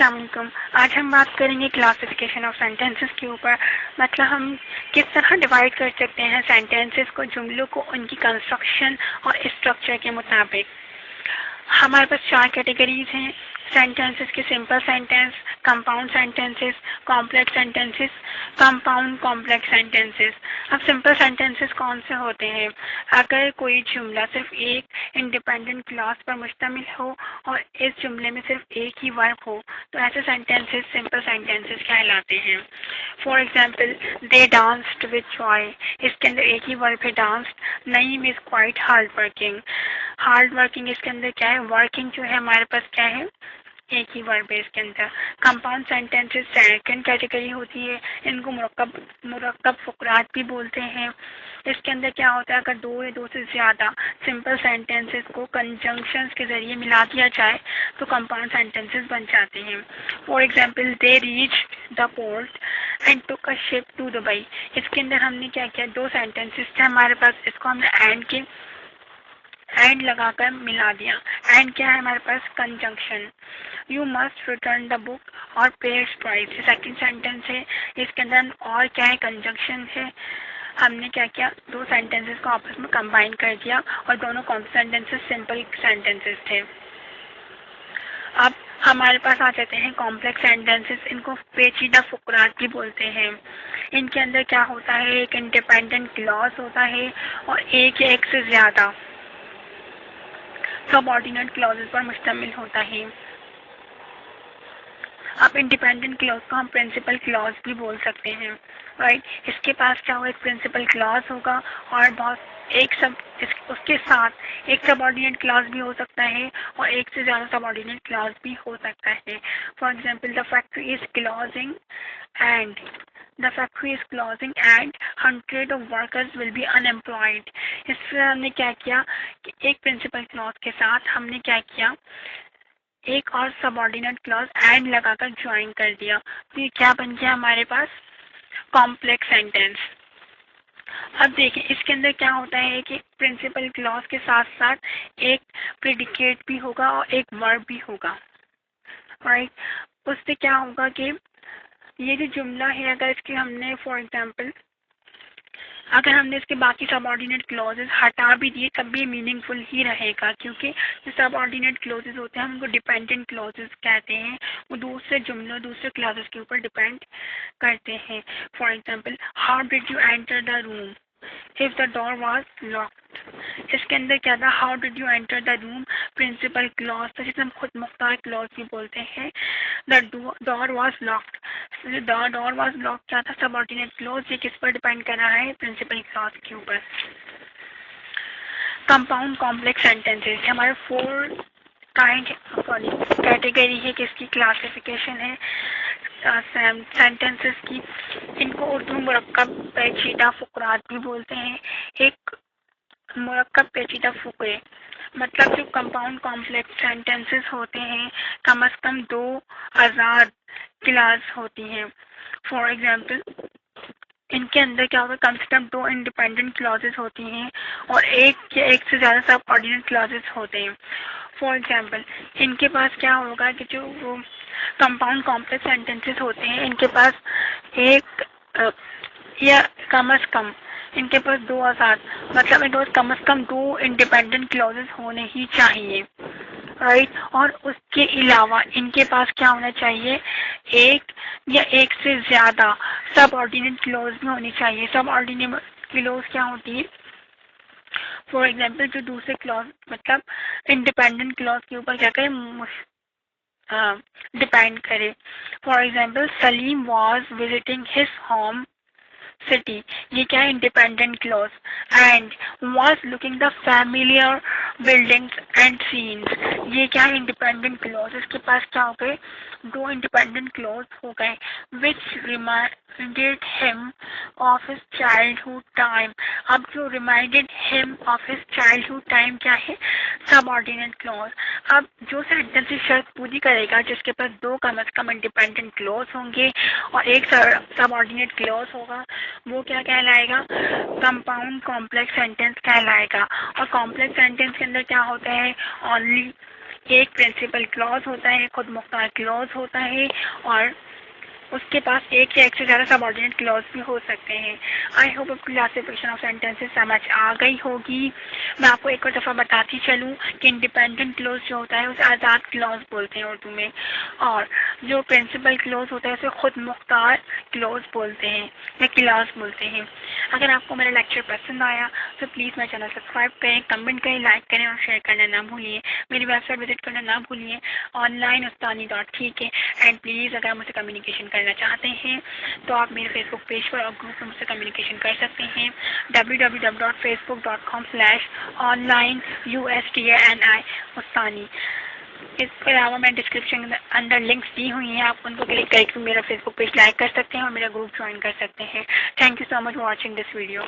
अस्सलाम वालेकुम। आज हम बात करेंगे क्लासिफिकेशन ऑफ सेंटेंसेस के ऊपर। मतलब हम किस तरह डिवाइड कर सकते हैं सेंटेंसेस को, जुमलों को उनकी कंस्ट्रक्शन और स्ट्रक्चर के मुताबिक। हमारे पास 4 कैटेगरीज हैं सेंटेंसेस के: simple sentence, compound sentences, complex sentences, compound complex sentences. अब सिंपल सेंटेंसेस कौन से होते हैं? अगर कोई जुमला सिर्फ एक इंडिपेंडेंट क्लॉज पर मुश्तमिल हो और इस जुमले में सिर्फ एक ही वर्ब हो तो ऐसे सेंटेंसेस सिंपल सेंटेंसेस कहलाते हैं। For example, they danced with Joy. इसके अंदर एक ही वर्ब है danced. Naeem is quite hard working. Hard working इसके अंदर क्या है? वर्किंग जो है हमारे पास क्या है? एक ही वर्ब है इसके अंदर। कंपाउंड सेंटेंसेस सेकंड कैटेगरी होती है। इनको मुरक्कब फुकरात भी बोलते हैं। इसके अंदर क्या होता है? अगर दो या दो से ज़्यादा सिंपल सेंटेंसेस को कंजंक्शंस के ज़रिए मिला दिया जाए तो कंपाउंड सेंटेंसेस बन जाते हैं। For example, they reach the port and took a ship to Dubai. इसके अंदर हमने क्या किया? दो सेंटेंसेस थे हमारे पास, इसको हमने एंड लगाकर मिला दिया। एंड क्या है हमारे पास? Conjunction. You must return the book or pay it's price. Second sentence है, इसके अंदर और क्या है? कंजंक्शन है। हमने क्या किया? दो सेंटेंसेस को आपस में कंबाइन कर दिया और दोनों कौन से सेंटेंसेस? सिंपल सेंटेंसेस थे। अब हमारे पास आ जाते हैं कॉम्प्लेक्स सेंटेंसेस। इनको पेचीदा फुकरात भी बोलते हैं। इनके अंदर क्या होता है? एक इंडिपेंडेंट क्लॉज होता है और एक या एक से ज़्यादा सबऑर्डिनेट क्लॉजेस पर मुश्तमिल होता है। अब इंडिपेंडेंट क्लॉज को हम प्रिंसिपल क्लॉज भी बोल सकते हैं, राइट। इसके पास क्या होगा? एक प्रिंसिपल क्लॉज होगा और उसके साथ एक सबऑर्डिनेट क्लॉज भी हो सकता है और एक से ज़्यादा सबऑर्डिनेट क्लॉज भी हो सकता है। For example, the factory is closing and The factory is closing and hundred of workers will be unemployed. इससे हमने क्या किया कि एक प्रिंसिपल क्लॉज के साथ हमने क्या किया? एक और सबऑर्डिनेट क्लॉज एंड लगाकर ज्वाइन कर दिया। तो ये क्या बन गया हमारे पास? Complex sentence. अब देखें इसके अंदर क्या होता है कि प्रिंसिपल क्लॉज के साथ साथ एक प्रेडिकेट भी होगा और एक वर्ब भी होगा, राइट। उससे क्या होगा कि ये जो जुमला है, अगर इसके हमने फॉर एग्जाम्पल अगर हमने इसके बाकी सबऑर्डिनेट क्लॉजेस हटा भी दिए तब भी मीनिंगफुल ही रहेगा, क्योंकि जो सबऑर्डिनेट क्लॉजेस होते हैं हम उनको डिपेंडेंट क्लॉजेस कहते हैं। वो दूसरे जुमलों दूसरे क्लॉजेस के ऊपर डिपेंड करते हैं। For example, how did you enter the room if the door was locked. इसके अंदर क्या था? How did you enter the room principal clause था, जिसे हम खुद मुख्तार क्लॉज भी बोलते हैं। The door was locked, the door was locked क्या था? Subordinate clause. ये किस पर डिपेंड कर रहा है? प्रिंसिपल क्लॉज के ऊपर। कंपाउंड कॉम्प्लेक्स सेंटेंसेस हमारे 4 कैटेगरी है किसकी? क्लासिफिकेशन है सेंटेंसेस की। इनको उर्दू मुरक्कब पेचीदा फुकरात भी बोलते हैं। एक मुरक्कब पेचीदा फुकरे मतलब जो कंपाउंड कॉम्प्लेक्स सेंटेंसेस होते हैं कम से कम 2 आज़ाद क्लास होती हैं। फॉर एग्जाम्पल, इनके अंदर क्या होगा? कम से कम 2 इंडिपेंडेंट क्लॉजेस होती हैं और एक या एक से ज़्यादा सब ऑर्डिनेट क्लॉजेस होते हैं। फॉर एग्जाम्पल, इनके पास क्या होगा कि जो कंपाउंड कॉम्प्लेक्स सेंटेंसेस होते हैं इनके पास एक या कम से कम इनके पास 2 आज़ाद मतलब इनके पास कम से कम 2 इंडिपेंडेंट क्लॉजेस होने ही चाहिए, राइट। और उसके अलावा इनके पास क्या होना चाहिए? एक या एक से ज़्यादा सब ऑर्डिनेट क्लॉज भी होनी चाहिए। सब ऑर्डिनेट क्लॉज क्या होती है? फॉर एग्जाम्पल, जो दूसरे क्लॉज मतलब इंडिपेंडेंट क्लॉज के ऊपर क्या करें? डिपेंड करे। For example, Salim was visiting his home city, ये क्या है? Independent clause. And was looking the familiar buildings and scenes, ये क्या है? Independent clause. इसके पास क्या हो गए? 2 इंडिपेंडेंट क्लॉज हो गए। Which reminded him of his childhood time. अब जो reminded him of his childhood time क्या है? Subordinate clause. अब जो सेंटेंस शर्त पूरी करेगा जिसके पास 2 कम से कम इंडिपेंडेंट क्लॉज होंगे और एक सबऑर्डिनेट क्लॉज होगा वो क्या कहलाएगा? कंपाउंड कॉम्प्लेक्स सेंटेंस कहलाएगा। और कॉम्प्लेक्स सेंटेंस के अंदर क्या होता है? ओनली एक प्रिंसिपल क्लॉज होता है, खुद मुख्तार क्लॉज होता है, और उसके पास एक या एक से ज़्यादा सबऑर्डिनेट क्लॉज भी हो सकते हैं। आई होप आपको क्लासिफिकेशन ऑफ सेंटेंसेस समझ आ गई होगी। मैं आपको एक और दफ़ा बताती चलूँ कि इंडिपेंडेंट क्लॉज जो होता है उसे आज़ाद क्लॉज बोलते हैं उर्दू में, और जो प्रिंसिपल क्लॉज होता है उसे खुद मुख्तार क्लॉज बोलते हैं या क्लॉज बोलते हैं। अगर आपको मेरा लेक्चर पसंद आया तो प्लीज़ मेरा चैनल सब्सक्राइब करें, कमेंट करें, लाइक करें और शेयर करना ना भूलिए। मेरी वेबसाइट विजिट करना ना भूलिए, onlineustani.tk। एंड प्लीज़ अगर आप मुझसे कम्युनिकेशन करना चाहते हैं तो आप मेरे फेसबुक पेज पर और ग्रुप में मुझसे कम्युनिकेशन कर सकते हैं www.facebook.com/onlineustani उस्तानी। इसके अलावा मैं डिस्क्रिप्शन के अंदर लिंक्स दी हुई हैं, आप उनको क्लिक करके मेरा फेसबुक पेज लाइक कर सकते हैं और मेरा ग्रुप ज्वाइन कर सकते हैं। Thank you so much for watching this video.